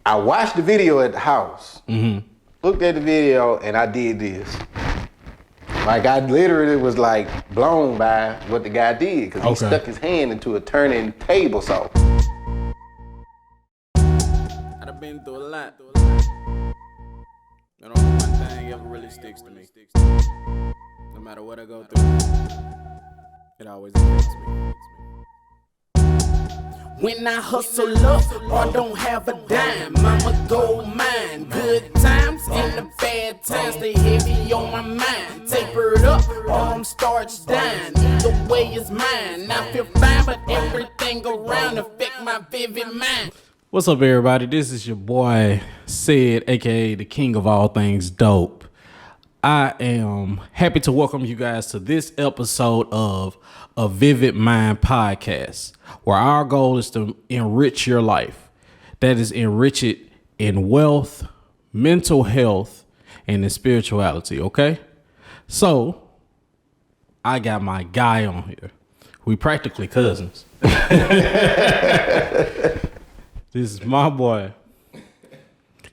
I watched the video at the house, looked at the video, and I did this. Like, I literally was like blown by what the guy did, because he stuck his hand into a turning table saw. I've been through a lot. And only one thing ever really sticks to me. No matter what I go through, it always affects me. When I hustle up or don't have a dime, I'ma go mine. Good times and the bad times, they heavy on my mind. Tapered up or I'm starched down. Either way is mine. I feel fine, but everything around affect my vivid mind. What's up, everybody? This is your boy Sid, aka the king of all things dope. I am happy to welcome you guys to this episode of A Vivid Mind Podcast, where our goal is to enrich your life. That is, enrich it in wealth, mental health, and in spirituality, okay? So, I got my guy on here. We practically cousins. This is my boy,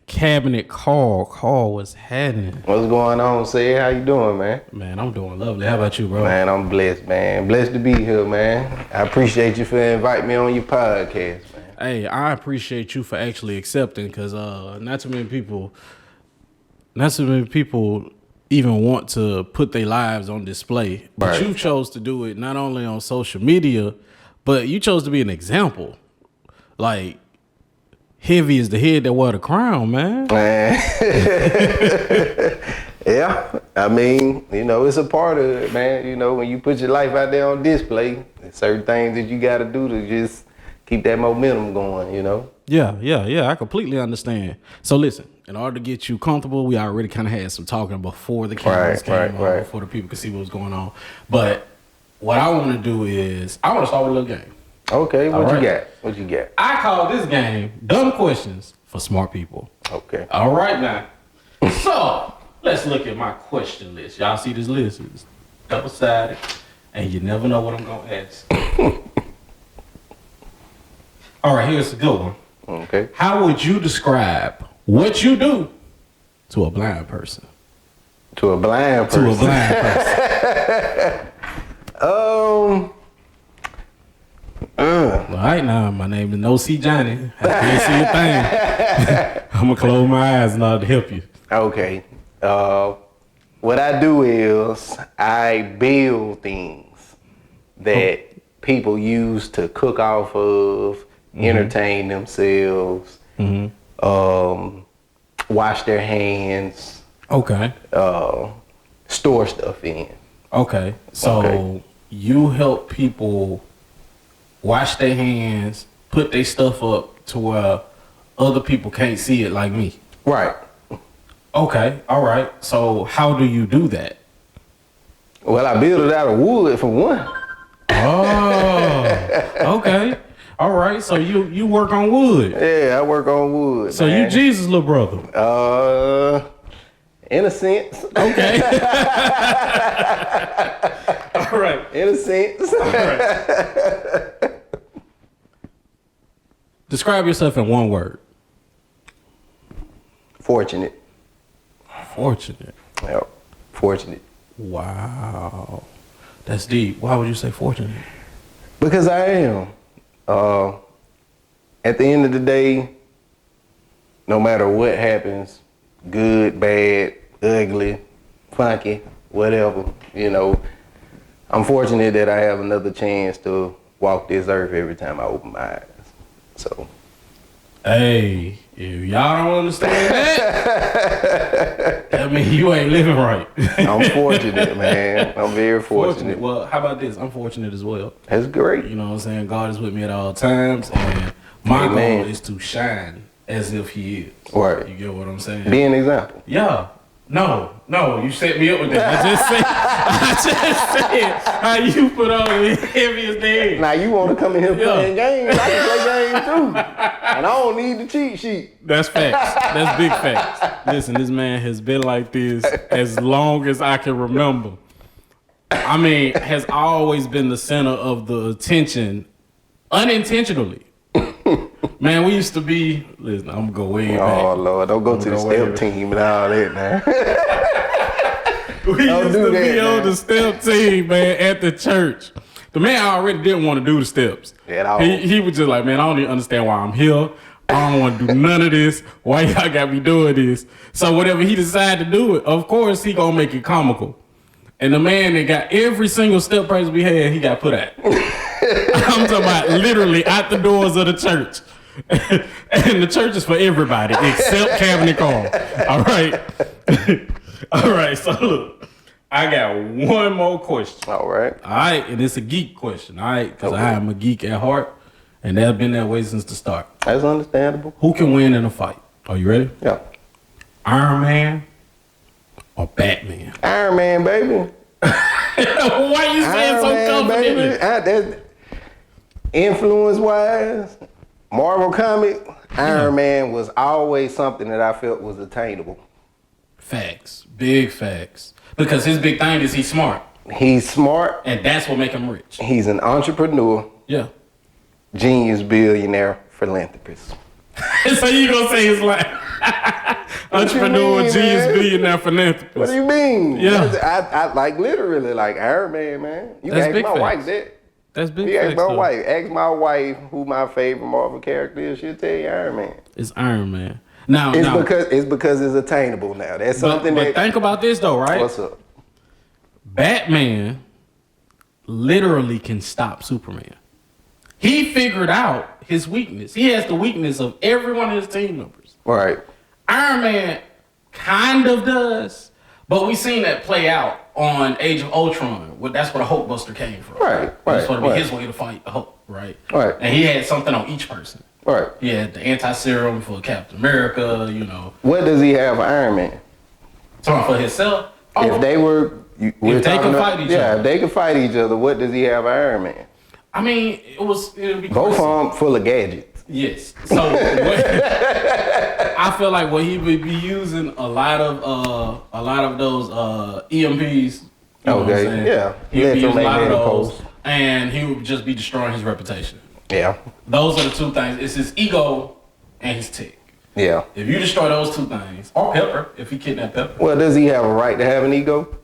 Cabinet Carl. Carl, what's happening? What's going on, Sid? How you doing, man? Man, I'm doing lovely. How about you, bro? Man, I'm blessed, man. Blessed to be here, man. I appreciate you for inviting me on your podcast, man. Hey, I appreciate you for actually accepting, because not too many people even want to put their lives on display. But Right. you chose to do it not only on social media, but you chose to be an example. Like, heavy is the head that wear the crown, man. Yeah, I mean, it's a part of it, man. When you put your life out there on display, there's certain things that you got to do to just keep that momentum going, Yeah, I completely understand. So listen, in order to get you comfortable, we already kind of had some talking before the cameras came on, before the people could see what was going on. But what I want to do is, I want to start with a little game. Okay, All right. What you got? I call this game Dumb Questions for Smart People. Okay. All right, now. So, let's look at my question list. Y'all see this list? It's double-sided, and you never know what I'm going to ask. All right, here's a good one. Okay. How would you describe what you do to a blind person? To a blind person. To a blind person. All right, now, my name is No See Johnny. I can't see a thing. I'm going to close my eyes and I'll help you. Okay. What I do is I build things that people use to cook off of, entertain themselves, wash their hands, Okay. store stuff in. Okay. So you help people wash their hands, put their stuff up to where other people can't see it like me. Right. Okay. All right. So how do you do that? Well, I build it out of wood for one. Oh, okay. All right. So you work on wood. Yeah, I work on wood. So man. you Jesus' little brother. In a sense. Okay. All right. In a sense. All right. Describe yourself in one word. Fortunate. Fortunate. Yep. Fortunate. Wow. That's deep. Why would you say fortunate? Because I am. At the end of the day, no matter what happens, good, bad, ugly, funky, whatever, I'm fortunate that I have another chance to walk this earth every time I open my eyes. So. Hey, if y'all don't understand that, I mean, you ain't living right. I'm fortunate, man. I'm very fortunate. Well, how about this? I'm fortunate as well. That's great. You know what I'm saying? God is with me at all times, and my goal is to shine as if He is. Right. You get what I'm saying? Be an example. Yeah. No, you set me up with that. I just said how you put on the heaviest day. Now you want to come in here playing games? I can play games too, and I don't need the cheat sheet. That's facts. That's big facts. Listen, this man has been like this as long as I can remember. I mean, has always been the center of the attention, unintentionally. Man, we used to be. Listen, I'm gonna go way back. Oh Lord, don't go to the step team and all that now. We used to be on the step team, man, at the church. The man already didn't want to do the steps. At all. He was just like, man, I don't even understand why I'm here. I don't want to do none of this. Why y'all got me doing this? So whatever he decided to do it, of course he gonna make it comical. And the man that got every single step praise we had, he got put out. I'm talking about literally out the doors of the church. And the church is for everybody except Cabinet Carl. All right. All right, so look, I got one more question. All right. All right, and it's a geek question, all right? Because I am a geek at heart, and that's been that way since the start. That's understandable. Who can win in a fight? Are you ready? Yeah. Iron Man or Batman? Iron Man, baby. Why you saying so confident? Influence-wise, Marvel comic, Iron Man was always something that I felt was attainable. Facts. Big facts. Because his big thing is he's smart. He's smart. And that's what make him rich. He's an entrepreneur, Yeah. genius, billionaire, philanthropist. So you gonna say it's like entrepreneur, mean, genius, man? billionaire, philanthropist. What do you mean? Yeah. I like literally like Iron Man, man. You That's ask big my facts. wife that. That's big You ask facts, my though. wife. Ask my wife who my favorite Marvel character is. She'll tell you Iron Man. It's Iron Man. Now, It's because it's attainable now. That's something but that. think about this though, right? What's up? Batman literally can stop Superman. He figured out his weakness. He has the weakness of every one of his team members. Right. Iron Man kind of does, but we seen that play out on Age of Ultron. That's where the Hulk Buster came from. Right. That's supposed to be Right. his way to fight the Hulk, right? Right. And he had something on each person. Right. He had the anti-serum for Captain America, you know. What does he have for Iron Man? Something for himself. If they were, If they could fight each yeah, other. if they could fight each other, what does he have for Iron Man? I mean, it would be Both crazy. of them full of gadgets. Yes. So I feel like what he would be using a lot of those EMPs. You know what I'm Okay, saying? yeah. He would be using a lot of Electromagnetic those, pulse. and he would just be destroying his reputation. Yeah. Those are the two things. It's his ego and his tick. Yeah. If you destroy those two things, or Pepper, if he kidnapped Pepper. Well, does he have a right to have an ego?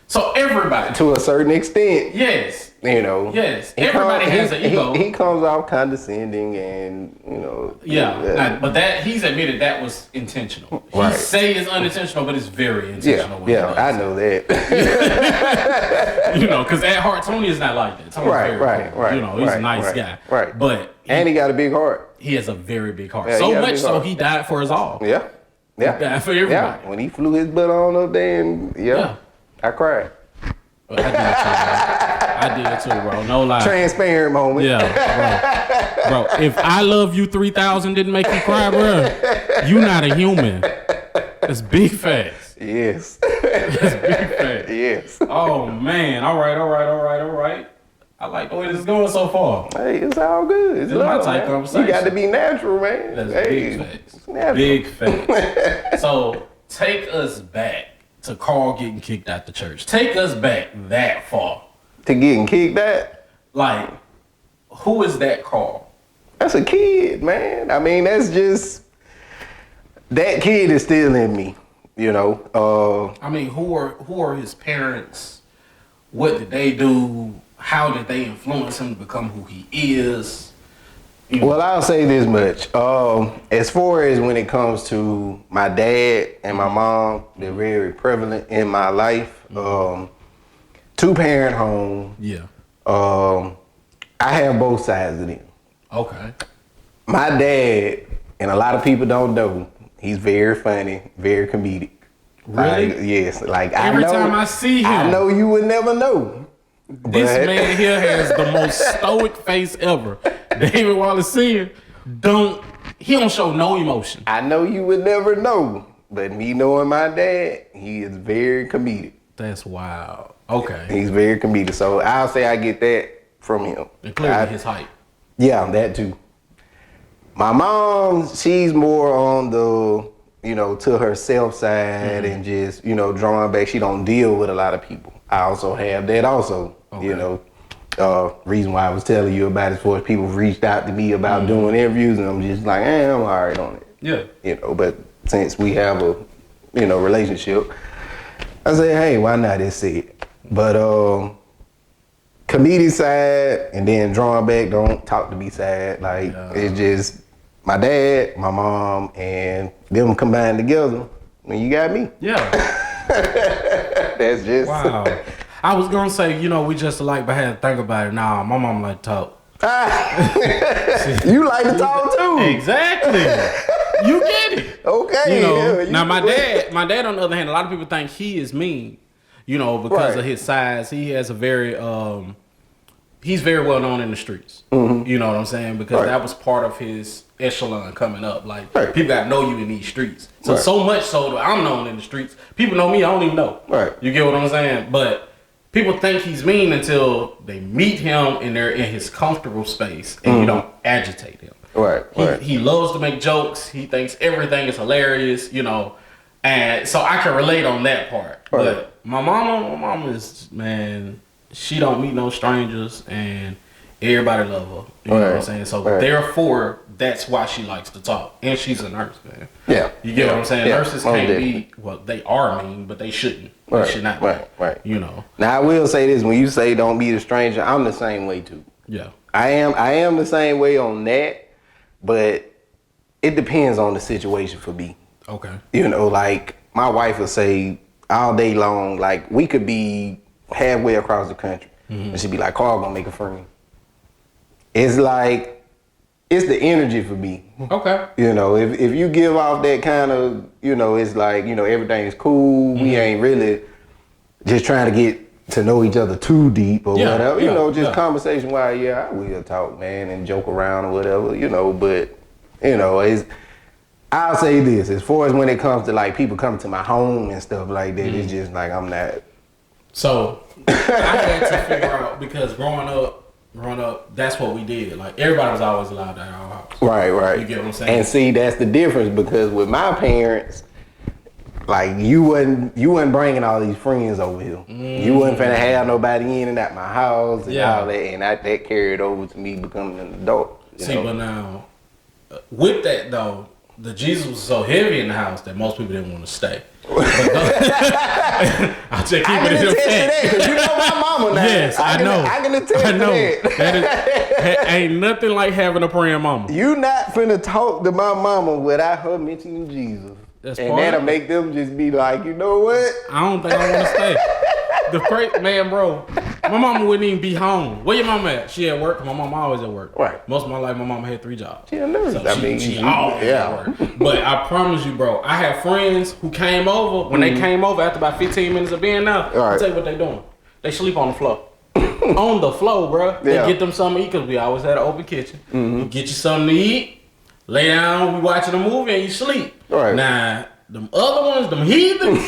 So everybody. To a certain extent. Yes. You know. Yes. Everybody has an ego. He comes off condescending and, you know. Yeah, but that he's admitted that was intentional. He Right. say it's unintentional, but it's very intentional. what he Yeah, does. I know that. You know, because at heart, Tony is not like that. Tony's Right, very right, cool. right, You know, he's a right, nice right, guy. right. But And he got a big heart. he has a very big heart. Yeah, he So got a much big so heart. he died for us all. Yeah. Yeah. He died for everybody. Yeah. When he flew his butt on up there and Yeah. I cried. But I did too, bro. No lie. Transparent moment. Yeah, bro. If I Love You 3000 didn't make you cry, bro, you not a human. It's big facts. Yes. It's big facts. Yes. Oh man. All right. I like the way this is going so far. Hey, it's all good. It's This is my love, type man. conversation. You got to be natural, man. That's hey, big facts. it's natural. Big facts. So take us back to Carl getting kicked out the church. Take us back that far. To getting kicked out, Like, who is that Carl? that's a kid, man. I mean, that's just, that kid is still in me, you know. I mean, who are his parents? What did they do? How did they influence him to become who he is? You know, Well, I'll say this much. As far as when it comes to my dad and my mom, they're very prevalent in my life. Two-parent home. yeah. I have both sides of them. Okay. My dad, and a lot of people don't know, he's very funny, very comedic. Really? Yes. Like Every time I see him, I know you would never know. this but- man here has the most stoic face ever. David Wallace Sr. don't show no emotion. I know you would never know, but me knowing my dad, he is very comedic. That's wild. Okay. He's very comedic. So I'll say I get that from him. And clearly his height. Yeah, that too. My mom, she's more on the, you know, to herself side and just, you know, drawing back. She don't deal with a lot of people. I also have that also, you know. Reason why I was telling you about it for people reached out to me about doing interviews, and I'm just like, I'm all right on it. Yeah. You know, but since we have a, relationship, I said, hey, why not? It's it. But comedic side and then drawing back, don't talk to me side. Like, it's just my dad, my mom, and them combined together. When you got me. Yeah. That's just. Wow. I was going to say, we just alike, but I had to think about it. Nah, my mom like to talk. You like to talk too. Exactly. You get it. Okay. Now my dad on the other hand, a lot of people think he is mean, because of his size. He has a very, he's very well known in the streets. Mm-hmm. You know what I'm saying? Because that was part of his echelon coming up. Like, people got to know you in these streets. So much so that I'm known in the streets. People know me, I don't even know. Right. You get what I'm saying? But people think he's mean until they meet him and they're in his comfortable space and you don't agitate him. Right. He loves to make jokes. He thinks everything is hilarious, and so I can relate on that part. Right. But my mama is, man, she don't meet no strangers and everybody love her. You know what I'm saying? So therefore, that's why she likes to talk. And she's a nurse, man. Yeah. You get what I'm saying? Yeah. Nurses can't be, well, they are mean, but they shouldn't. They should not be. Right. Now I will say this, when you say don't meet a stranger, I'm the same way too. Yeah. I am the same way on that, but it depends on the situation for me. Okay. Like my wife will say all day long, like we could be halfway across the country and she'd be like, Carl gonna make a friend. It's like, it's the energy for me. Okay. If you give off that kind of, it's like, everything's cool. We ain't really just trying to get to know each other too deep or whatever. Just conversation wise, I will talk, man, and joke around or whatever, but, it's, I'll say this, as far as when it comes to like people coming to my home and stuff like that, it's just like I'm not. So I had to figure out, because growing up, that's what we did. Like, everybody was always allowed at our house. Right. You get what I'm saying? And see, that's the difference, because with my parents, like you wasn't bringing all these friends over here. You wasn't finna have nobody in and out my house and all that, and that carried over to me becoming an adult. But now, with that though, the Jesus was so heavy in the house that most people didn't want to stay. I'll just keep it in the fact. Because you know my mama now. Yes, I know. I can attest to that. Ain't nothing like having a praying mama. You not finna talk to my mama without her mentioning Jesus. And that'll make them just be like, you know what? I don't think I want to stay. Man, bro, my mama wouldn't even be home. Where your mama at? She at work. My mama always at work. Right. Most of my life, my mama had 3 jobs. She a nurse. So she always at work. But I promise you, bro, I have friends who came over. When they came over after about 15 minutes of being there, I'll tell you what they doing. They sleep on the floor. On the floor, bro. They get them something to eat, because we always had an open kitchen. You get you something to eat, lay down, we watching a movie, and you sleep. Right. Now, them other ones, them heathens,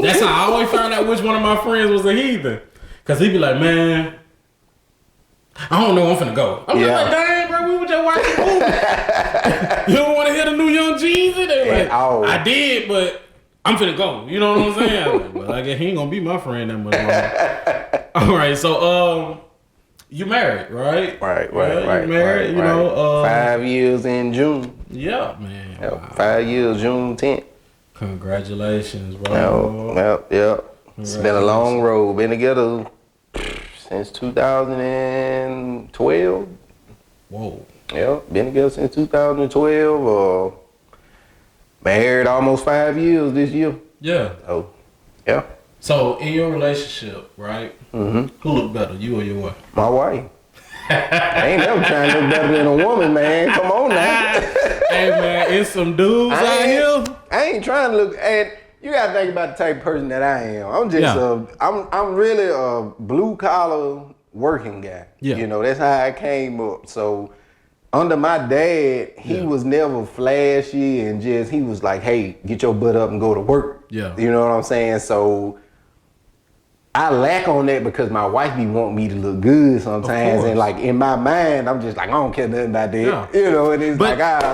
that's how I always found out which one of my friends was a heathen. Because he'd be like, man, I don't know, I'm finna go. I'm just like, dang, bro, we were just watching a movie. You don't want to hear the new Young Jeezy? They like, I did, but I'm finna go. You know what I'm saying? I'm like, well, I guess he ain't gonna be my friend that much longer. All right, so you married, right? Right. You married, 5 years in June. Yeah, man. Wow. 5 years, June 10th. Congratulations, bro. Yep. It's been a long road. Been together since 2012. Whoa. Yep. Been together since 2012. Married almost 5 years this year. Yeah. Oh, yeah. So in your relationship, right? Who look better, you or your wife? My wife. I ain't never trying to look better than a woman, man. Come on now. Hey, man, it's some dudes out here. I ain't trying to look, and you gotta think about the type of person that I am. I'm just I'm really a blue collar working guy. Yeah. That's how I came up. So under my dad, he was never flashy and he was like, hey, get your butt up and go to work. Yeah. You know what I'm saying? So I lack on that because my wife be wanting me to look good sometimes, and like in my mind, I'm just like, I don't care nothing about that. Yeah. And it's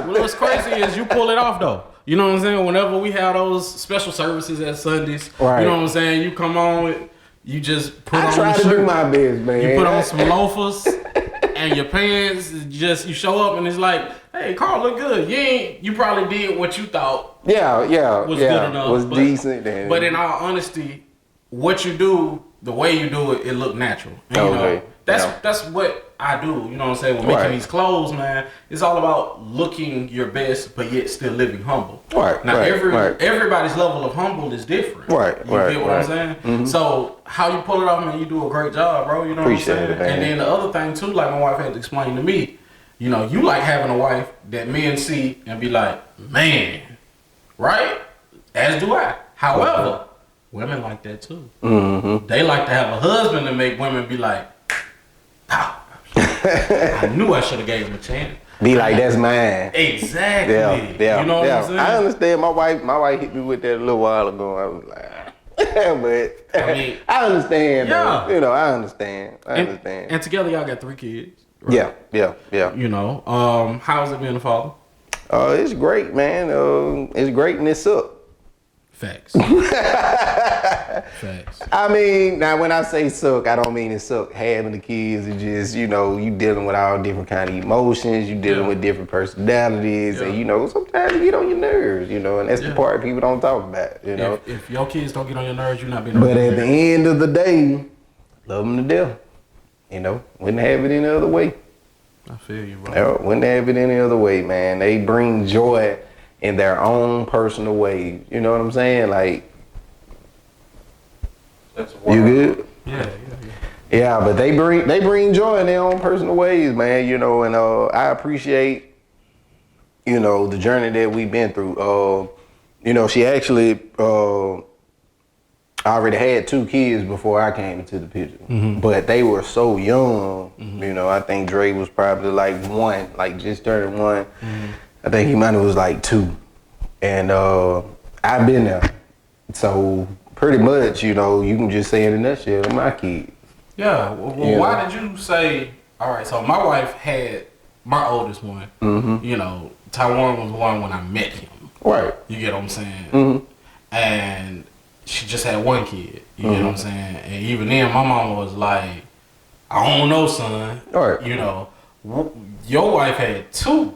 what's crazy is you pull it off though. You know what I'm saying? Whenever we have those special services at Sundays, you know what I'm saying? You come on with You just put I on try a to shirt. do my best, man. You put on some loafers and your pants. You show up and it's like, hey, Carl, look good. You probably did what you thought. Yeah, was good enough. Was decent. But in all honesty, what you do, the way you do it, it look natural. And, Okay. That's what I do. You know what I'm saying? With making these clothes, man, it's all about looking your best, but yet still living humble. Right. Now, everybody's level of humble is different. Right. You get what I'm saying? Mm-hmm. So how you pull it off, man? You do a great job, bro. You know Appreciate what I'm saying? it, man. And then the other thing too, like my wife had to explain to me, you like having a wife that men see and be like, man, right? As do I. However, women like that too. Mm-hmm. They like to have a husband to make women be like, pow. I knew I should have gave him a chance. Be like, that's mine. Exactly. Yeah. You know what I'm saying? I understand. My wife hit me with that a little while ago. I was like, but I understand. Yeah. Though. I understand. And together y'all got 3 kids. Right? Yeah. How's it being a father? It's great, man. It's great and it sucks. Facts. Facts. I mean, now when I say suck, I don't mean it suck having the kids. It's just, you dealing with all different kind of emotions. You dealing with different personalities. And, sometimes you get on your nerves, and that's the part people don't talk about, If your kids don't get on your nerves, you're not being But at the end of the day, love them to death. Wouldn't have it any other way. I feel you, bro. Wouldn't have it any other way, man. They bring joy in their own personal ways. You know what I'm saying? Like, you good? Yeah. Yeah, but they bring joy in their own personal ways, man. And I appreciate, the journey that we've been through. She actually already had 2 kids before I came into the picture, but they were so young. I think Dre was probably like 1, like just turned 1. I think he might have was like 2, and I've been there. So pretty much, you can just say in a nutshell, my kids. Yeah. Well, why did you say? All right. So my wife had my oldest one. Taiwan was born when I met him. Right. You get what I'm saying? And she just had 1 kid. You get what I'm saying? And even then, my mama was like, I don't know, son. Right. Your wife had 2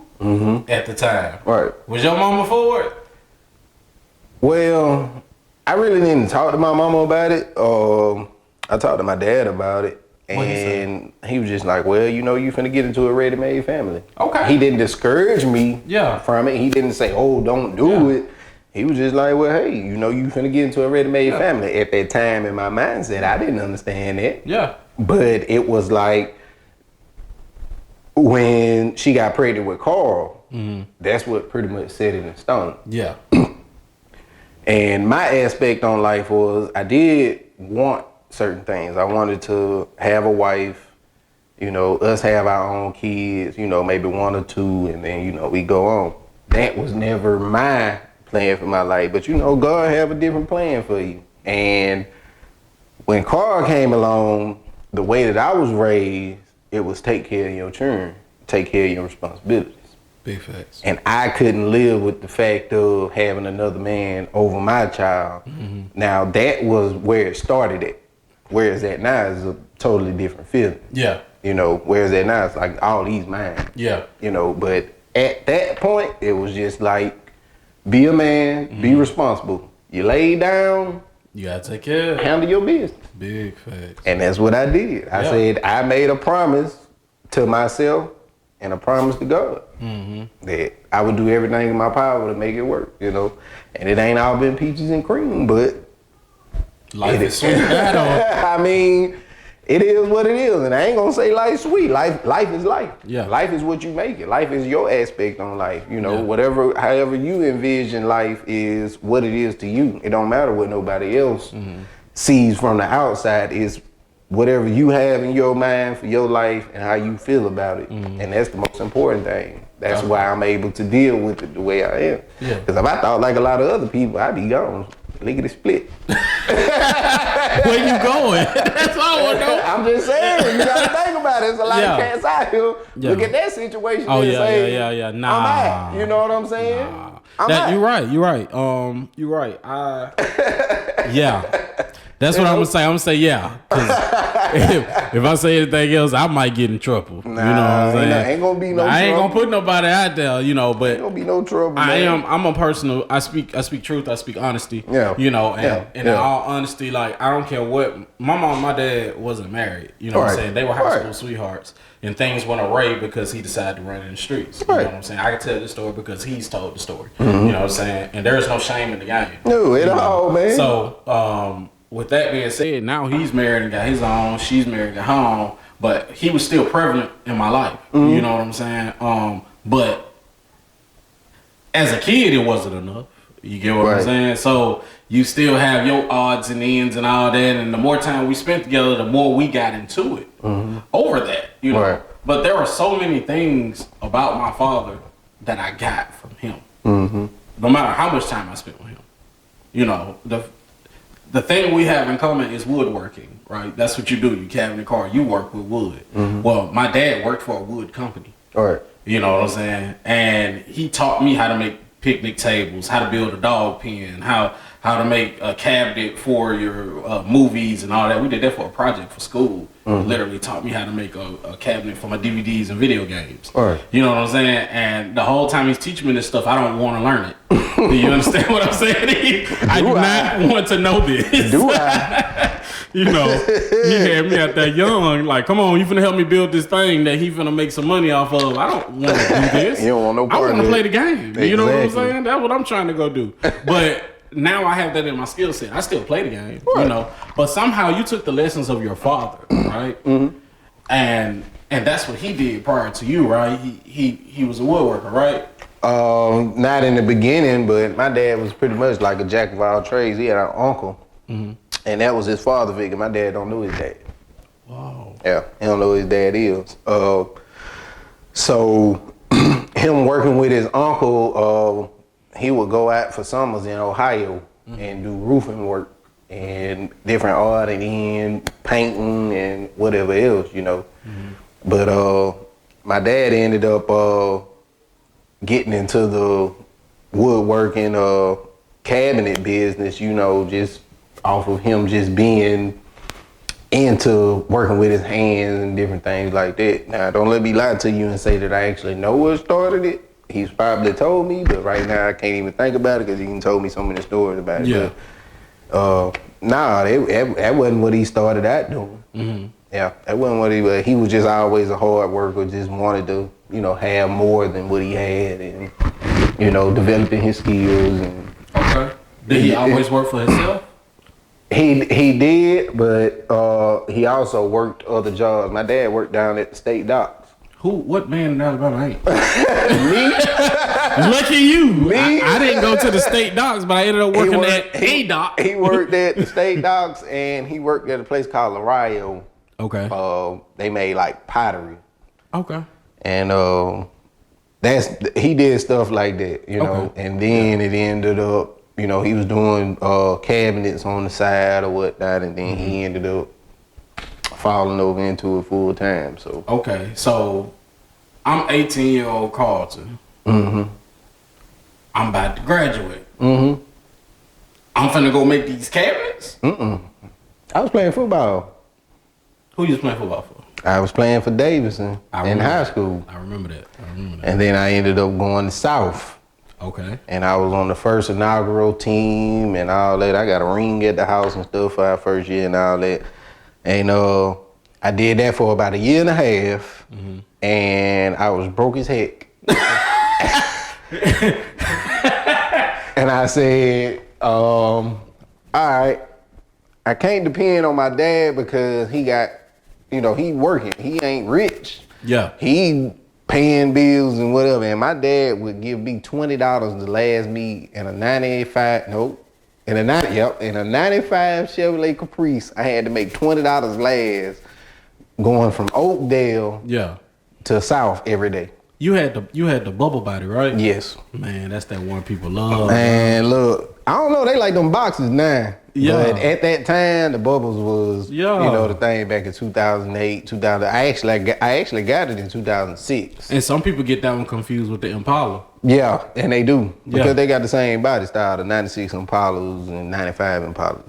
at the time. Right. Was your mama for it? Well, I really didn't talk to my mama about it. I talked to my dad about it. And he was just like, well, you finna get into a ready-made family. Okay. He didn't discourage me from it. He didn't say, oh, don't do it. He was just like, well, hey, you finna get into a ready-made family. At that time in my mindset, I didn't understand that. Yeah. But it was like, when she got pregnant with Carl, that's what pretty much set it in stone. Yeah. And my aspect on life was, I did want certain things. I wanted to have a wife, us have our own kids, maybe 1 or 2, and then, we go on. That was never my plan for my life, but God have a different plan for you. And when Carl came along, the way that I was raised, it was take care of your children, take care of your responsibilities. Big facts. And I couldn't live with the fact of having another man over my child. Now that was where it started at. Where it's at now is a totally different feeling. Yeah. Where it's at now, it's like all these mine. Yeah. But at that point, it was just like, be a man, be responsible. You lay down, you gotta take care of it. Handle your business. Big facts. And that's what I did. I said, I made a promise to myself and a promise to God that I would do everything in my power to make it work, And it ain't all been peaches and cream, but life is sweet. I mean, it is what it is, and I ain't gonna say life's sweet. Life is life. Yeah. Life is what you make it. Life is your aspect on life. However you envision life is what it is to you. It don't matter what nobody else sees from the outside. Is whatever you have in your mind for your life and how you feel about it, and that's the most important thing. That's why I'm able to deal with it the way I am. Yeah. Because if I thought like a lot of other people, I'd be gone. Lickety split. Where you going? That's all I know. I'm just saying, you gotta think about it. It's a lot of cats out here. Look at that situation and say, nah. I'm out. You know what I'm saying? Nah. You're right. You're right. That's what I'm gonna say. I'm gonna say yeah. 'Cause if I say anything else, I might get in trouble. Nah, you know what I'm saying? Ain't gonna be no I ain't trouble. gonna put nobody out there, you know. But Ain't gonna be no trouble. I'm a personal. I speak truth. I speak honesty. Yeah. You know, and in Yeah. all honesty, like I don't care what. My mom, and my dad wasn't married. You know what I'm saying? They were high school sweethearts, and things went awry because he decided to run in the streets. You know what I'm saying? I can tell this story because he's told the story. You know what I'm saying? And there is no shame in the game. No, at all, man. So, with that being said, now he's married and got his own. She's married and got her own. But he was still prevalent in my life. You know what I'm saying? But as a kid, it wasn't enough. You get what I'm saying? So you still have your odds and ends and all that. And the more time we spent together, the more we got into it over that. You know. Right. But there are so many things about my father that I got from him. No matter how much time I spent with him. You know, the thing we have in common is woodworking, right? That's what you do. You cabinet car, you work with wood. Well, my dad worked for a wood company. All right. You know what I'm saying? And he taught me how to make picnic tables, how to build a dog pen, how to make a cabinet for your movies and all that. We did that for a project for school. Literally taught me how to make a cabinet for my DVDs and video games. All right. You know what I'm saying? And the whole time he's teaching me this stuff, I don't want to learn it. Do you understand what I'm saying? I do not want to know this. Do I? You know, he had me out there young, like, come on, you finna help me build this thing that he finna make some money off of. I don't want to do this. You don't want no part I want of to it. play the game. You know what I'm Exactly. saying? That's what I'm trying to go do. But now I have that in my skill set. I still play the game, you know. But somehow you took the lessons of your father, right? And that's what he did prior to you, right? He was a woodworker, right? Not in the beginning, but my dad was pretty much like a jack of all trades. He had an uncle, and that was his father figure. My dad don't know his dad. Wow. Yeah, he don't know who his dad is. So him working with his uncle, he would go out for summers in Ohio and do roofing work and different art and painting and whatever else, you know. But my dad ended up getting into the woodworking cabinet business, you know, just off of him just being into working with his hands and different things like that. Now, don't let me lie to you and say that I actually know what started it. He's probably told me, but right now I can't even think about it because he even told me so many stories about it. Yeah. But, that wasn't what he started out doing. Yeah, that wasn't what he was just always a hard worker, just wanted to, you know, have more than what he had and, you know, developing his skills. And Okay. Did he always work for himself? He did, but he also worked other jobs. My dad worked down at the state docks. What man in Alabama ain't? Me? Lucky you. Me? I didn't go to the state docks, but I ended up working at a dock. He worked at the state docks and he worked at a place called Lario. Okay. They made like pottery. Okay. And he did stuff like that, you know. Okay. And then it ended up, you know, he was doing cabinets on the side or whatnot, and then he ended up falling over into it full time. So Okay. So I'm 18-year-old Carlton. I'm about to graduate. I'm finna go make these cabinets. I was playing football. Who you was playing football for? I was playing for Davidson in high school. I remember that. And then I ended up going to South. Okay. And I was on the first inaugural team and all that. I got a ring at the house and stuff for our first year and all that. And I did that for about a year and a half. And I was broke as heck. And I said, all right, I can't depend on my dad because he got, you know, he working. He ain't rich. Yeah. He paying bills and whatever. And my dad would give me $20 to last me in a 95 Chevrolet Caprice. I had to make $20 last going from Oakdale to South every day. You had the bubble body, right? Yes. Man, that's that one people love. Man, look, I don't know, they like them boxes now. Yeah. But at that time, the bubbles was, you know, the thing back in 2008, 2000. I actually got it in 2006. And some people get that one confused with the Impala. Yeah, and they do because they got the same body style, the 96 Impalas and 95 Impalas.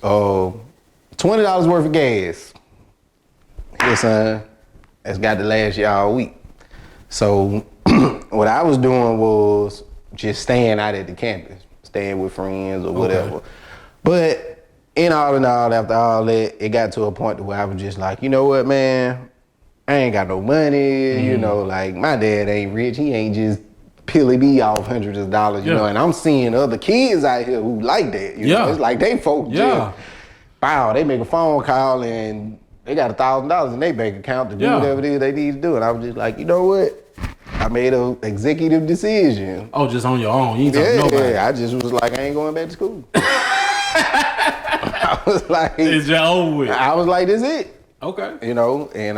But $20 worth of gas. Here, son, that's got to last you all week. So what I was doing was just staying out at the campus, staying with friends or whatever. Okay. But in all, after all that, it got to a point where I was just like, you know what, man? I ain't got no money, you know, like my dad ain't rich. He ain't just peeling me off hundreds of dollars, you know, and I'm seeing other kids out here who like that, you know. It's like they folks just, wow, they make a phone call and they got $1,000 in their bank account to do whatever it is they need to do. And I was just like, you know what? I made an executive decision. Oh, just on your own? You ain't talking to nobody? Yeah, I just was like, I ain't going back to school. I was like, it's your own with. I was like, this is it. Okay. You know, and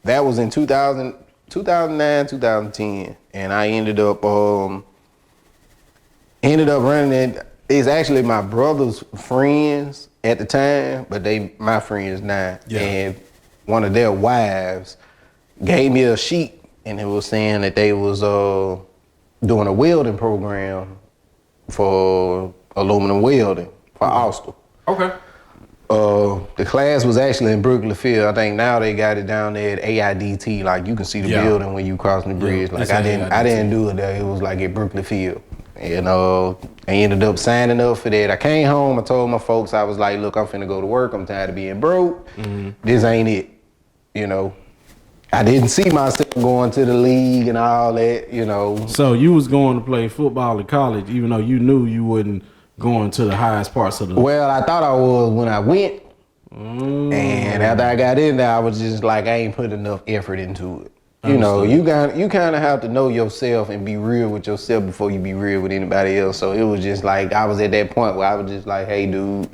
that was in 2009, 2010. And I ended up running it. It's actually my brother's friends at the time, but my friends now. Yeah. And one of their wives gave me a sheet, and it was saying that they was doing a welding program for aluminum welding for Austin. Okay. The class was actually in Brooklyn Field. I think now they got it down there at AIDT. Like you can see the building when you crossing the bridge. Like I didn't do it there. It was like at Brooklyn Field. And I ended up signing up for that. I came home. I told my folks, I was like, look, I'm finna go to work. I'm tired of being broke. This ain't it. You know, I didn't see myself going to the league and all that, you know. So you was going to play football in college, even though you knew you wasn't going to the highest parts of the... Well, I thought I was when I went. And after I got in there, I was just like, I ain't put enough effort into it. You know, you kind of have to know yourself and be real with yourself before you be real with anybody else. So it was just like, I was at that point where I was just like, hey, dude,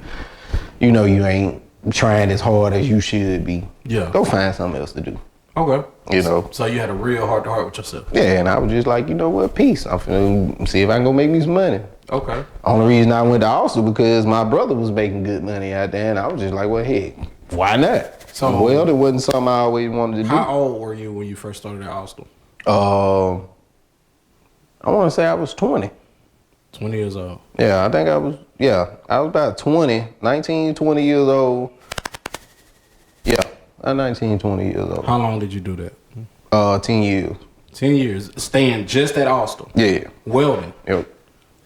you know you ain't trying as hard as you should be. Yeah. Go find something else to do. Okay. You know. So you had a real heart-to-heart with yourself. Yeah, and I was just like, you know what, peace. I'm finna see if I can go make me some money. Okay. Only reason I went to Austin because my brother was making good money out there, and I was just like, well, heck, why not? So, well, it wasn't something I always wanted to do. How old were you when you first started at Austin? I want to say I was 20. 20 years old. Yeah, I think I was about 19, 20 years old. Yeah, I'm 19, 20 years old. How long did you do that? 10 years. 10 years. Staying just at Austin? Yeah. Welding? Yep.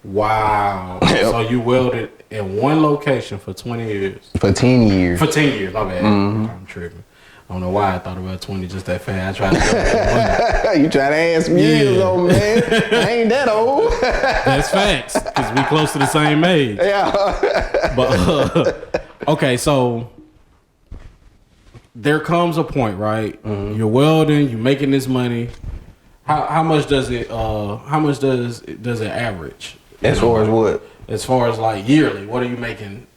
Wow. Yep. So you welded in one location for 20 years? For 10 years. For 10 years, my bad. I'm tripping. I don't know why I thought about 20 just that fast. I tried to get You try to ask me years old, man. I ain't that old. That's facts, because we close to the same age. Yeah. But, okay, so there comes a point, right? You're welding, you're making this money. How much does it average? As far as what? As far as like yearly, what are you making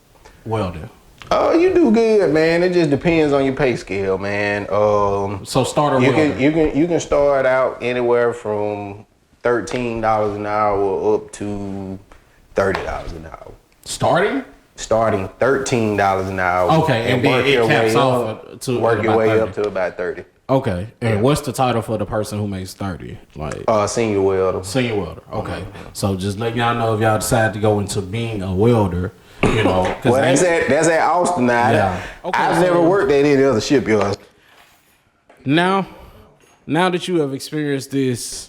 welding? Oh, you do good, man. It just depends on your pay scale, man. So starter welding. You can start out anywhere from $13 an hour up to $30 an hour. Starting $13 an hour. Okay, and then it caps off to work your way 30. up to about 30. Okay, and what's the title for the person who makes 30? Like senior welder. Senior welder. Okay, so just let y'all know if y'all decide to go into being a welder, you know. Well, that's at Austin now. Yeah. Okay, I've never worked at any other shipyards. Now that you have experienced this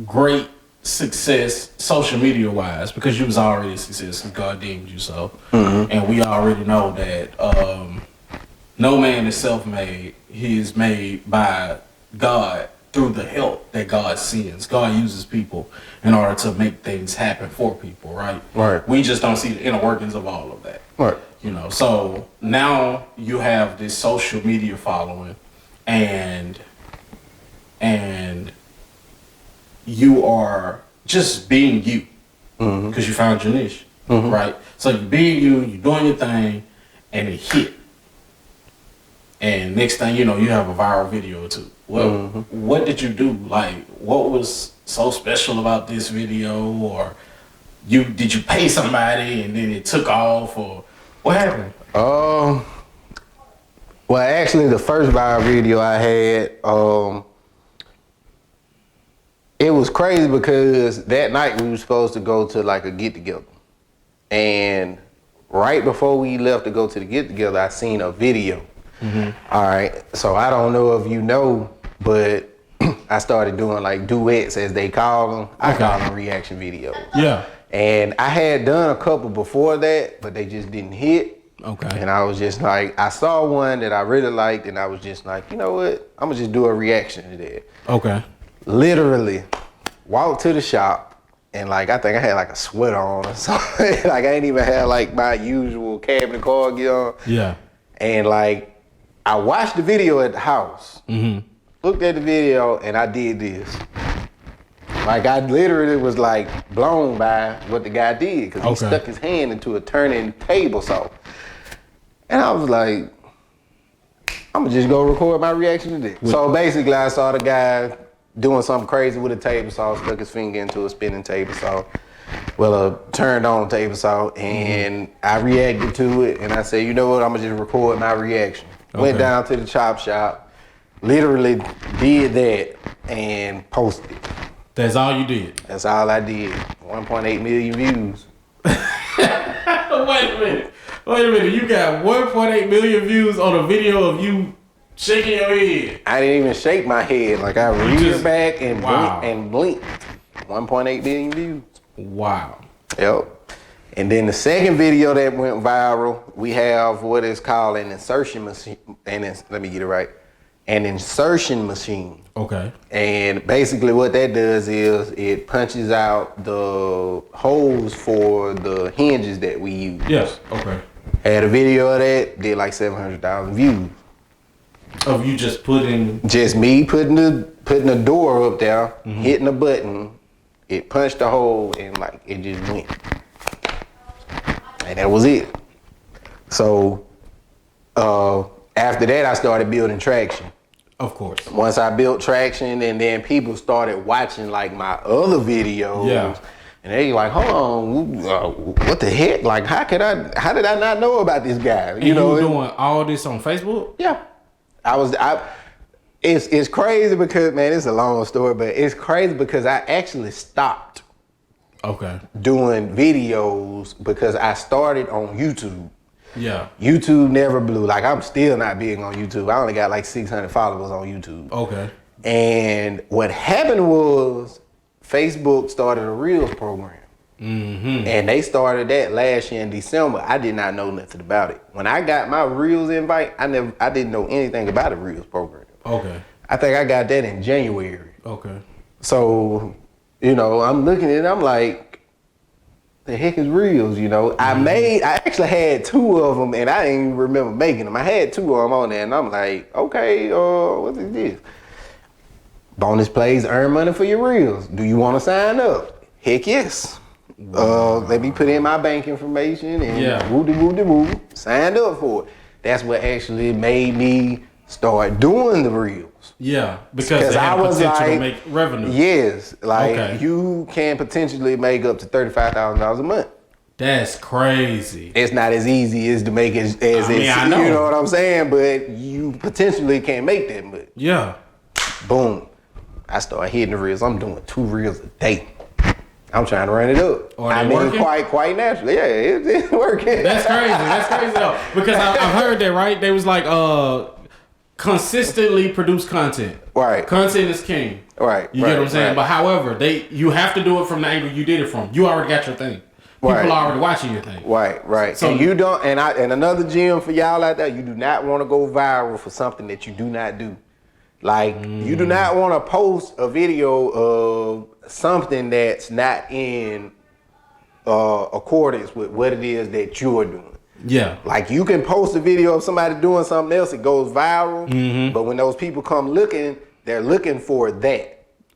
great success, social media wise, because you was already a success and God deemed you so, and we already know that no man is self-made. He is made by God through the help that God sends. God uses people in order to make things happen for people, right? Right. We just don't see the inner workings of all of that. Right. You know, so now you have this social media following and you are just being you because you found your niche, right? So you're being you, you're doing your thing, and it hit. And next thing you know, you have a viral video or two. Well, what did you do? Like, what was so special about this video? Or did you pay somebody and then it took off? Or what happened? Well, actually, the first viral video I had, it was crazy because that night we were supposed to go to like a get together, and right before we left to go to the get together, I seen a video. All right, so I don't know if you know, but I started doing like duets, as they call them. I call them reaction videos. Yeah. And I had done a couple before that, but they just didn't hit. Okay. And I was just like, I saw one that I really liked, and I was just like, you know what? I'm gonna just do a reaction to that. Okay. Literally walked to the shop, and like I think I had like a sweater on or something. Like I ain't even had like my usual cabinet car gear on. Yeah. And like I watched the video at the house, looked at the video, and I did this. Like I literally was like blown by what the guy did, because he stuck his hand into a turning table saw. And I was like, I'm gonna just go record my reaction to this. So basically I saw the guy doing something crazy with a table saw, stuck his finger into a spinning table saw. Well, a turned on table saw, and I reacted to it, and I said, you know what, I'm gonna just record my reaction. Went down to the chop shop, literally did that, and posted it. That's all you did? That's all I did. 1.8 million views. Wait a minute. You got 1.8 million views on a video of you shaking your head. I didn't even shake my head. Like I reared back and blinked. 1.8 billion views. Wow. Yep. And then the second video that went viral, we have what is called an insertion machine. Let me get it right. An insertion machine. Okay. And basically what that does is it punches out the holes for the hinges that we use. Yes. Okay. Had a video of that, did like 700,000 views. Of you just putting... Just me putting the door up there, hitting a button, it punched a hole, and like it just went. And that was it. So after that, I started building traction. Of course. Once I built traction, and then people started watching like my other videos. Yeah. And they like, hold on, what the heck? Like, how did I not know about this guy? And you were doing all this on Facebook? Yeah. It's crazy because, man, it's a long story, but it's crazy because I actually stopped doing videos because I started on YouTube. Yeah. YouTube never blew. Like, I'm still not big on YouTube. I only got like 600 followers on YouTube. Okay. And what happened was Facebook started a Reels program. And they started that last year in December. I did not know nothing about it. When I got my Reels invite, I didn't know anything about the Reels program. Okay. I think I got that in January. Okay. So, you know, I'm looking at it, I'm like, the heck is Reels, you know? I actually had 2 of them, and I didn't even remember making them. I had 2 of them on there, and I'm like, okay, what is this? Bonus plays, earn money for your Reels. Do you want to sign up? Heck yes. Let me put in my bank information and woo-de-woo-de-woo, signed up for it. That's what actually made me start doing the Reels. Yeah, because they have potential to make revenue. Yes, like you can potentially make up to $35,000 a month. That's crazy. It's not as easy as to make it I know. You know what I'm saying? But you potentially can make that much. Yeah. Boom. I start hitting the Reels. I'm doing 2 Reels a day. I'm trying to run it up. I mean, quite naturally. Yeah, it's working. That's crazy. That's crazy though. Because I've heard that, right? They was like, consistently produce content. Right. Content is king. Right. You get what I'm saying? Right. But however, you have to do it from the angle you did it from. You already got your thing. People are already watching your thing. Right, right. So and you don't, and another gem for y'all out there, you do not want to go viral for something that you do not do. Like, you do not want to post a video of something that's not in accordance with what it is that you're doing. Yeah. Like, you can post a video of somebody doing something else, it goes viral, but when those people come looking, they're looking for that.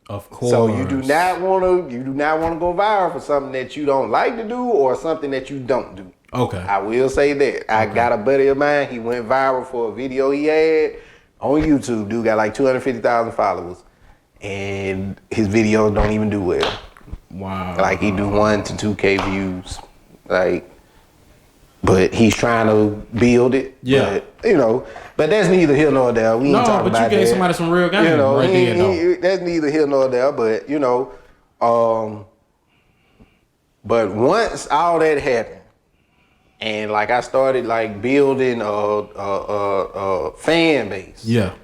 Of course. So you do not want to go viral for something that you don't like to do or something that you don't do. Okay. I will say that. Okay. I got a buddy of mine, he went viral for a video he had on YouTube. Dude got like 250,000 followers, and his videos don't even do well. Wow. Like, he do 1 to 2K views. Like, but he's trying to build it. Yeah. But, you know, but that's neither here nor there. We ain't talking about that. No, but you gave somebody some real game, you know, right there, though. That's neither here nor there, but, you know, but once all that happened, And like I started like building a fan base. Yeah.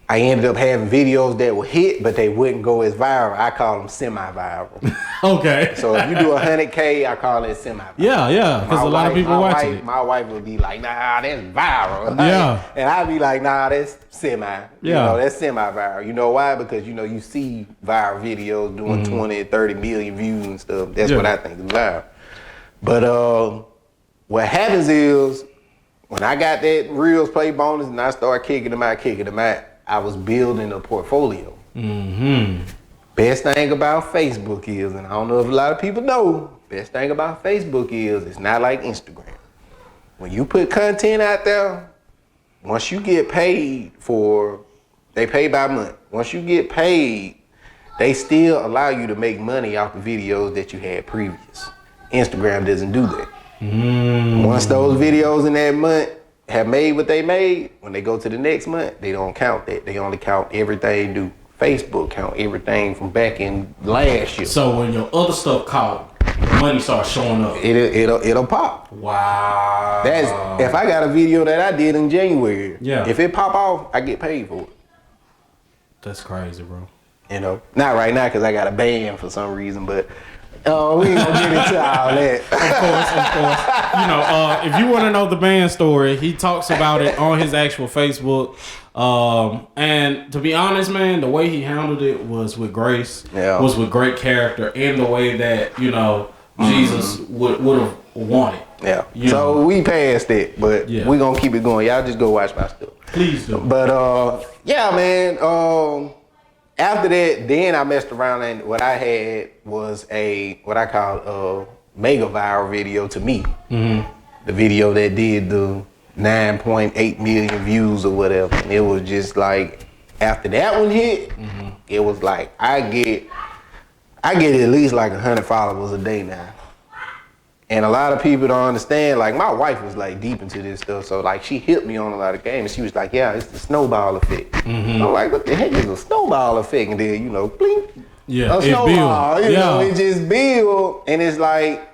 I ended up having videos that would hit, but they wouldn't go as viral. I call them semi-viral. Okay. So if you do 100K, I call it semi-viral. Yeah, because a lot of people watching it. My wife would be like, nah, that's viral. Yeah. And I'd be like, nah, that's semi. Yeah. You know, that's semi-viral. You know why? Because, you know, you see viral videos doing 20, 30 million views and stuff. That's what I think is viral. But what happens is, when I got that Reels Play bonus and I started kicking them out, I was building a portfolio. Best thing about Facebook is, and I don't know if a lot of people know, best thing about Facebook is it's not like Instagram. When you put content out there, once you get paid they pay by month. Once you get paid, they still allow you to make money off the videos that you had previous. Instagram doesn't do that. Once those videos in that month have made what they made, when they go to the next month, they don't count that. They only count everything do. Facebook count everything from back in last year. So when your other stuff caught, money starts showing up. It'll pop. Wow. That's if I got a video that I did in January. Yeah. If it pop off, I get paid for it. That's crazy, bro. You know, not right now because I got a ban for some reason, but we ain't gonna get into all that. Of course. You know, if you want to know the band story, he talks about it on his actual Facebook. And to be honest, man, the way he handled it was with grace, was with great character, and the way that, you know, Jesus would have wanted. Yeah. You so know. we passed it, but we gonna keep it going. Y'all just go watch my stuff. Please do. But yeah, man. After that, then I messed around and what I had was what I call a mega viral video to me. The video that did the 9.8 million views or whatever. And it was just like, after that one hit, it was like, I get at least like 100 followers a day now. And a lot of people don't understand, like my wife was like deep into this stuff. So like she hit me on a lot of games. She was like, yeah, it's the snowball effect. I'm like, what the heck is a snowball effect? And then, you know, blink, a snowball, you know, it just build. And it's like,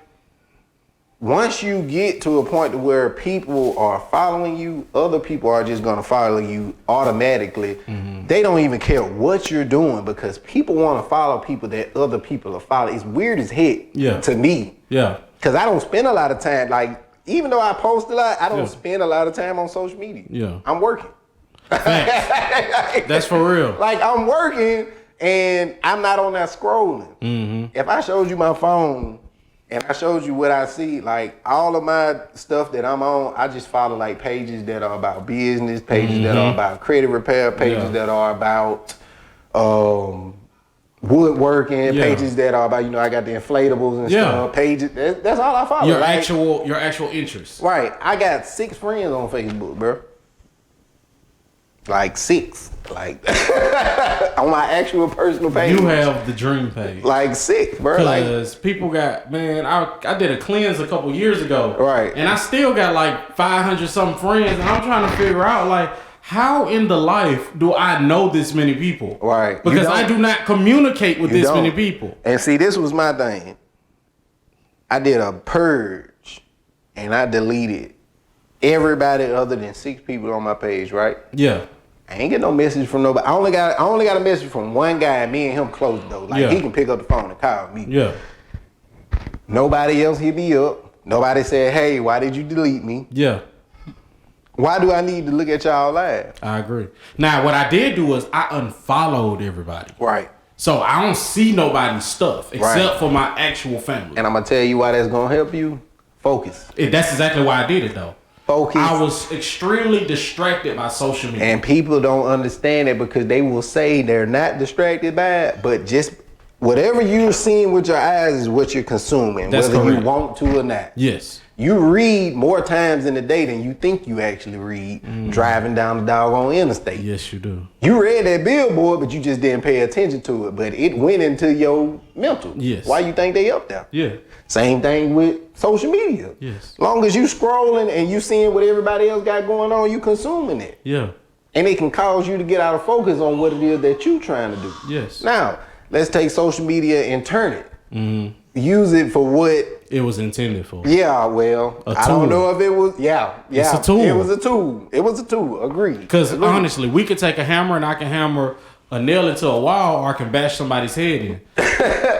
once you get to a point where people are following you, other people are just gonna follow you automatically. They don't even care what you're doing because people wanna follow people that other people are following. It's weird as heck to me. Yeah. Cause I don't spend a lot of time, like, even though I post a lot, I don't spend a lot of time on social media. Yeah. I'm working. That's for real. Like, I'm working and I'm not on that scrolling. If I showed you my phone and I showed you what I see, like all of my stuff that I'm on, I just follow like pages that are about business, pages that are about credit repair, pages that are about woodworking, pages that are about, you know, I got the inflatables and stuff, pages, that's all I follow. Your actual interests. Right. I got 6 friends on Facebook, bro. Like 6. Like on my actual personal page. You have the dream page. Like 6, bro. Because people got, man, I did a cleanse a couple years ago. Right. And I still got like 500 something friends, and I'm trying to figure out like, how in the life do I know this many people? Right. Because I do not communicate with this many people. And see, this was my thing. I did a purge and I deleted everybody other than 6 people on my page, right? Yeah. I ain't get no message from nobody. I only got a message from one guy, me and him close though. Like he can pick up the phone and call me. Yeah. Nobody else hit me up. Nobody said, hey, why did you delete me? Yeah. Why do I need to look at y'all live? I agree. Now, what I did do was I unfollowed everybody. Right. So I don't see nobody's stuff except for my actual family. And I'm going to tell you why that's going to help you. Focus. That's exactly why I did it, though. Focus. I was extremely distracted by social media. And people don't understand it because they will say they're not distracted by it, but just whatever you're seeing with your eyes is what you're consuming, that's whether correct. you want to or not. Yes. You read more times in a day than you think you actually read driving down the doggone interstate. Yes, you do. You read that billboard, but you just didn't pay attention to it. But it went into your mental. Yes. Why you think they up there? Yeah. Same thing with social media. Yes. Long as you scrolling and you seeing what everybody else got going on, you consuming it. Yeah. And it can cause you to get out of focus on what it is that you trying to do. Yes. Now, let's take social media and turn it. You use it for what it was intended for. Yeah, well, I don't know if it was. Yeah, It's a tool. It was a tool. It was a tool. Agreed. Because honestly, we could take a hammer and I can hammer a nail into a wall, or I can bash somebody's head in.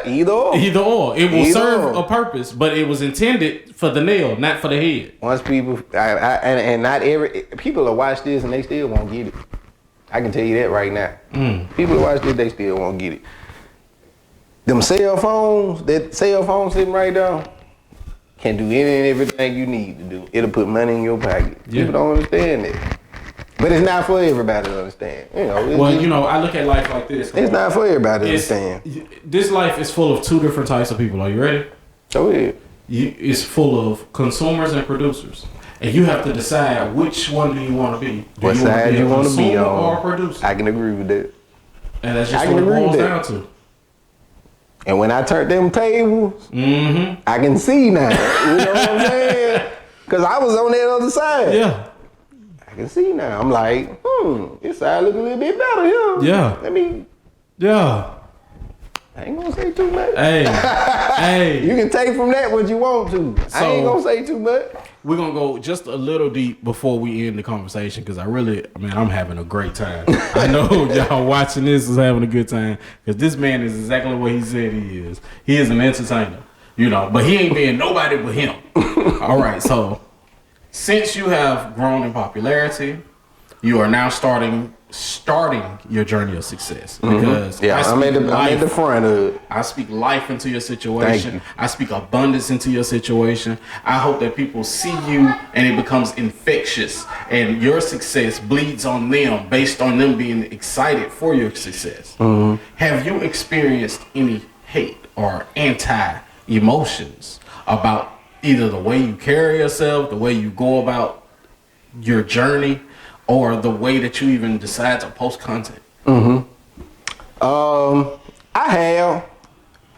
Either or. Either or. It will serve a purpose, but it was intended for the nail, not for the head. Once people, and not every people will watch this and they still won't get it. I can tell you that right now. People will watch this, they still won't get it. Them cell phones, that cell phone sitting right there, can do any and everything you need to do. It'll put money in your pocket. Yeah. People don't understand that. But it's not for everybody to understand. I look at life like this. It's not for everybody to understand. This life is full of two different types of people. Are you ready? Go ahead. It's full of consumers and producers. And you have to decide which one do you want to be. What side you want to be on? Or a producer? I can agree with that. And that's just what it boils down to. And when I turned them tables, I can see now. You know what I'm saying? Because I was on that other side. Yeah. I can see now. I'm like, this side look a little bit better here. Yeah. Yeah. I ain't gonna say too much. Hey. You can take from that what you want to. I ain't gonna say too much. We're gonna go just a little deep before we end the conversation because I'm having a great time. I know y'all watching this is having a good time because this man is exactly what he said he is. He is an entertainer, but he ain't being nobody but him. All right, so since you have grown in popularity, you are now starting your journey of success because I'm at the front of it. I speak life into your situation. I speak abundance into your situation. I hope that people see you and it becomes infectious and your success bleeds on them based on them being excited for your success. Have you experienced any hate or anti-emotions about either the way you carry yourself, the way you go about your journey, or the way that you even decide to post content? I have,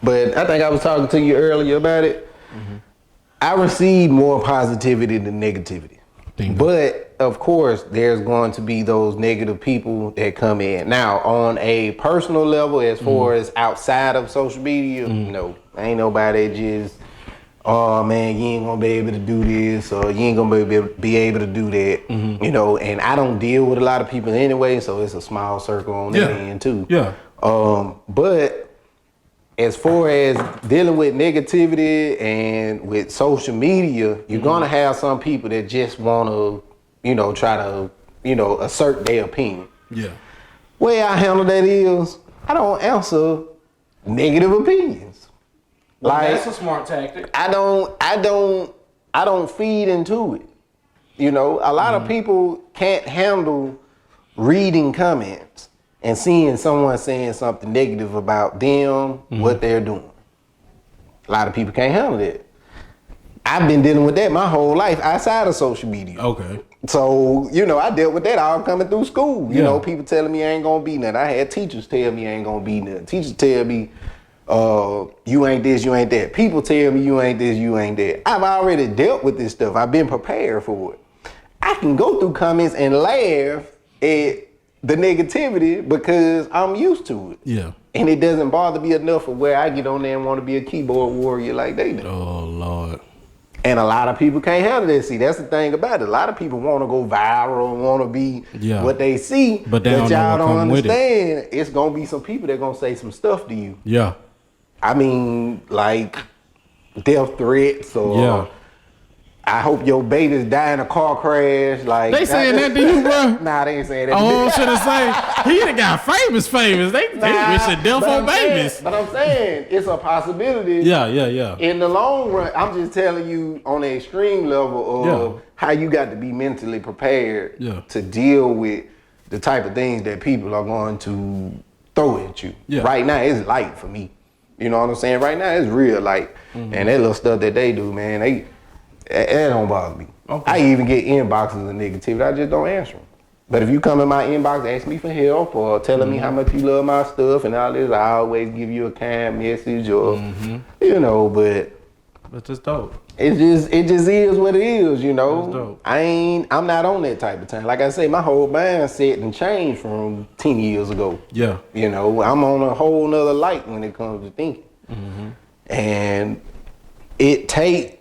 but I think I was talking to you earlier about it. I receive more positivity than negativity. But of course, there's going to be those negative people that come in. Now, on a personal level, as far as outside of social media, no, ain't nobody just, oh man, you ain't gonna be able to do this, or you ain't gonna be able to do that, and I don't deal with a lot of people anyway, so it's a small circle on that end too. Yeah. But as far as dealing with negativity and with social media, you're gonna have some people that just wanna, try to, assert their opinion. Yeah. Way I handle that is, I don't answer negative opinions. Well, that's a smart tactic. I don't feed into it. A lot of people can't handle reading comments and seeing someone saying something negative about them, what they're doing. A lot of people can't handle it. I've been dealing with that my whole life outside of social media. Okay. So, I dealt with that all coming through school. People telling me I ain't gonna be nothing. I had teachers tell me I ain't gonna be nothing. Teachers tell me, you ain't this, you ain't that. People tell me you ain't this, you ain't that. I've already dealt with this stuff. I've been prepared for it. I can go through comments and laugh at the negativity because I'm used to it. Yeah. And it doesn't bother me enough of where I get on there and want to be a keyboard warrior like they do. Oh, Lord. And a lot of people can't handle that. See, that's the thing about it. A lot of people want to go viral and want to be what they see. But y'all don't understand. It's going to be some people that going to say some stuff to you. Yeah. I mean, like death threats or I hope your baby's die in a car crash. Like they saying that to you, bro? Nah, they ain't saying that. Oh, should I say he done got famous. They wishing death on babies. But I'm saying it's a possibility. Yeah. In the long run, I'm just telling you on an extreme level of how you got to be mentally prepared to deal with the type of things that people are going to throw at you. Yeah. Right now, it's light for me. You know what I'm saying? Right now, it's real light. And that little stuff that they do, man, it don't bother me. Okay. I even get inboxes of negativity. I just don't answer them. But if you come in my inbox, ask me for help or telling me how much you love my stuff and all this, I always give you a kind message or, But it's dope. It just is what it is, That's dope. I'm not on that type of time. Like I say, my whole mindset and changed from 10 years ago. Yeah. I'm on a whole nother light when it comes to thinking. And it takes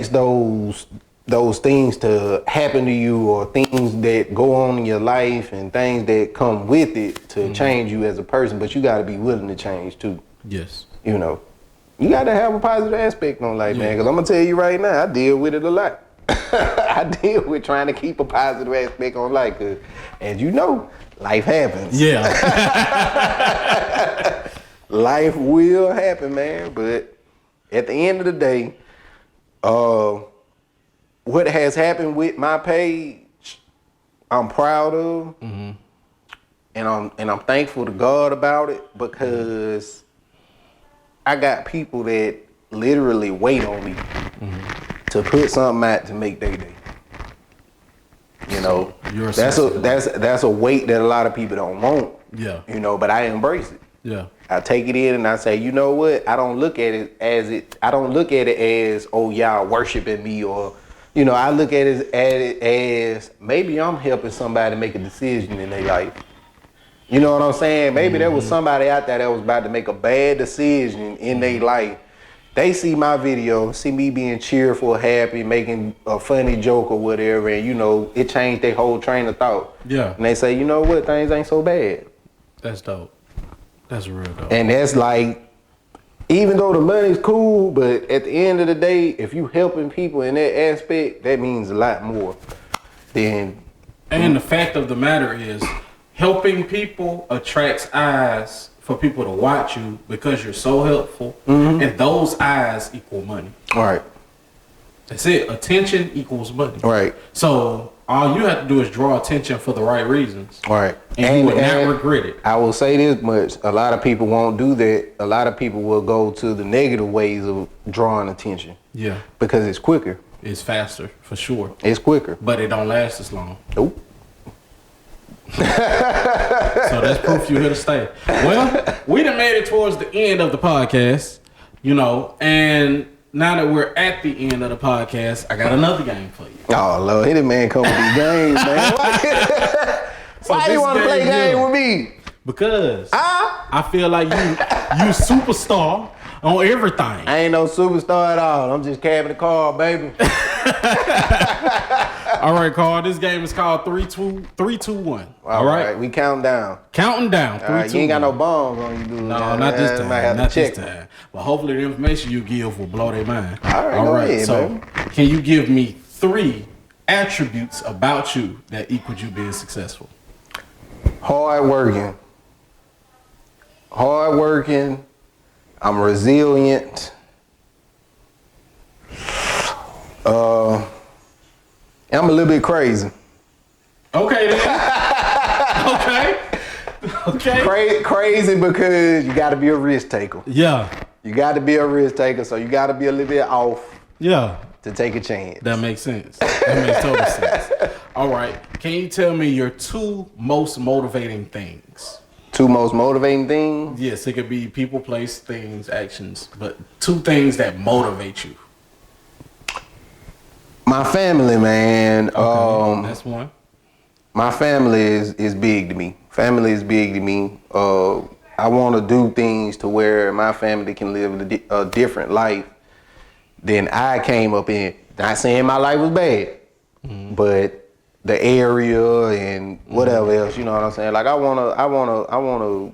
those things to happen to you, or things that go on in your life and things that come with it to change you as a person. But you got to be willing to change too. Yes. You know, you got to have a positive aspect on life, man. Because I'm gonna tell you right now, I deal with it a lot. I deal with trying to keep a positive aspect on life. Cause, as you know, life happens. Yeah. Life will happen, man. But at the end of the day, what has happened with my page, I'm proud of, and I'm thankful to God about it, because I got people that literally wait on me to put something out to make their day. You know, that's a weight that a lot of people don't want. Yeah. You know, but I embrace it. Yeah. I take it in and I say, you know what? I don't look at it as, oh, y'all worshiping me, or, you know, I look at it as maybe I'm helping somebody make a decision in their life. You know what I'm saying? Maybe there was somebody out there that was about to make a bad decision in their life. They see my video, see me being cheerful, happy, making a funny joke or whatever, and, you know, it changed their whole train of thought. Yeah. And they say, you know what? Things ain't so bad. That's dope. That's real dope. And that's like, even though the money's cool, but at the end of the day, if you helping people in that aspect, that means a lot more than. And the fact of the matter is, helping people attracts eyes for people to watch you because you're so helpful, and those eyes equal money. All right. That's it. Attention equals money. Right. So all you have to do is draw attention for the right reasons. All right. And you would not regret it. I will say this much. A lot of people won't do that. A lot of people will go to the negative ways of drawing attention. Yeah. Because it's quicker. It's faster, for sure. It's quicker. But it don't last as long. Nope. So that's proof you're here to stay. Well, we done made it towards the end of the podcast, you know, and now that we're at the end of the podcast, I got another game for you. Oh, Lord. Hit it, man. Come with these games, man. Why do you want to play game with me? Because I feel like you superstar on everything. I ain't no superstar at all. I'm just cabbing the car, baby. All right, Carl. This game is called 3, 2, 1. All right, we counting down. Counting down. 3, 2, you ain't got 1. no bombs on you, dude. No, not this time. Might have Not to check. this time. But hopefully the information you give will blow their mind. All right, ahead, so baby. can you give me 3 attributes about you that equal you being successful? Hard working. I'm resilient. I'm a little bit crazy. Okay then. Okay. Crazy because you got to be a risk taker. Yeah. You got to be a risk taker, so you got to be a little bit off Yeah. to take a chance. That makes sense. That makes total sense. All right. Can you tell me your 2 most motivating things? 2 most motivating things? Yes, it could be people, place, things, actions, but 2 things that motivate you. My family, man. Okay, that's one. My family is big to me. Family is big to me. I want to do things to where my family can live a different life than I came up in. Not saying my life was bad, but the area and whatever else, you know what I'm saying? Like I wanna,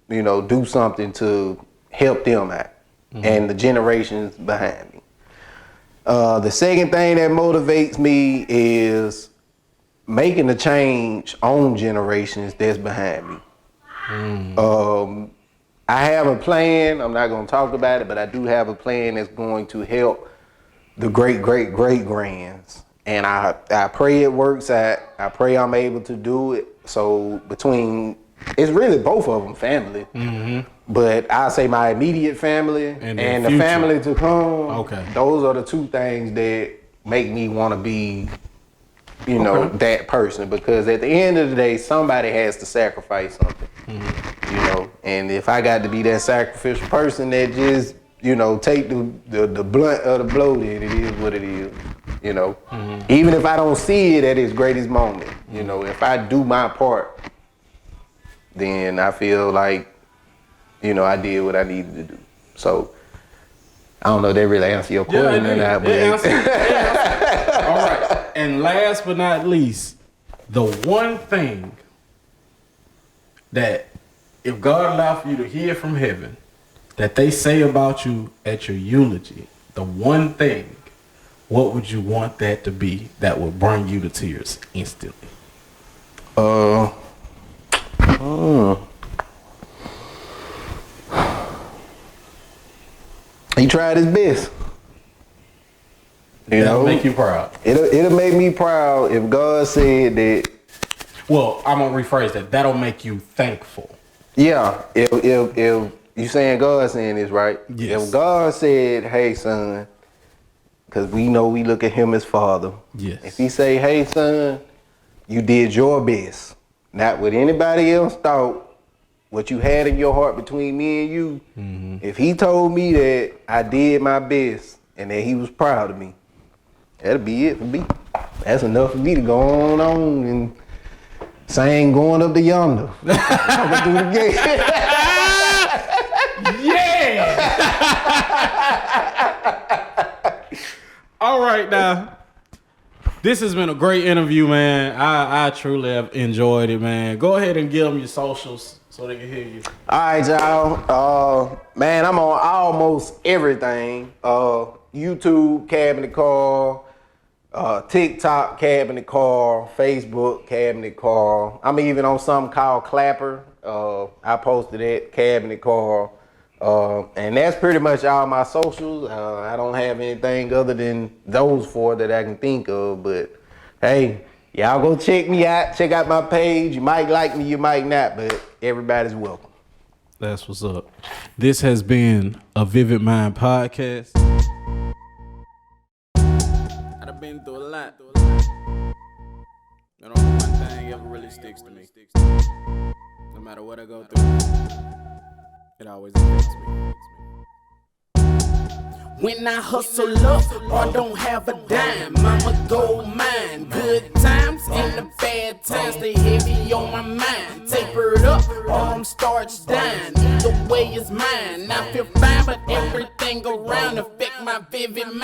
you know, do something to help them out and the generations behind me. The second thing that motivates me is making a change on generations that's behind me. I have a plan. I'm not going to talk about it, but I do have a plan that's going to help the great grands. And I pray it works out. I pray I'm able to do it. So it's really both of them family. But I say my immediate family and the family to come. Okay. Those are the 2 things that make me want to be, you know, that person. Because at the end of the day, somebody has to sacrifice something. You know, and if I got to be that sacrificial person that just, you know, take the blunt of the blow, then it is what it is. You know, even if I don't see it at its greatest moment, you know, if I do my part, then I feel like, you know, I did what I needed to do. So I don't know if they really answer your question or not, but All right. And last but not least, the one thing that if God allowed for you to hear from heaven that they say about you at your eulogy, the one thing, what would you want that to be that would bring you to tears instantly? He tried his best. That'll make you proud. It'll make me proud if God said that. Well, I'm gonna rephrase that. That'll make you thankful. Yeah, if you saying God saying this, right? Yes. If God said, "Hey, son," because we know we look at him as father. Yes. If he say, "Hey, son, you did your best," not what anybody else thought, what you had in your heart between me and you. Mm-hmm. If he told me that I did my best and that he was proud of me, that'll be it for me. That's enough for me to go on and sing "Going Up to Yonder." I'm gonna do it again. Yeah. All right, now. This has been a great interview, man. I truly have enjoyed it, man. Go ahead and give them your socials so they can hear you. All right, y'all. Man, I'm on almost everything. YouTube, Cabinet Car. TikTok, Cabinet Car. Facebook, Cabinet Car. I'm even on something called Clapper. I posted it, Cabinet Car. And that's pretty much all my socials. I don't have anything other than those four that I can think of. But hey, y'all go check me out. Check out my page. You might like me, you might not, but everybody's welcome. That's what's up. This has been a Vivid Mind podcast. I've been through a lot. And only one thing ever really sticks to me. No matter what I go through, it always affects me. When I hustle up or don't have a dime, I'ma go mine. Good times and the bad times, they heavy on my mind. Tapered up or I'm starched down. Either way is mine. I feel fine, but everything around affect my vivid mind.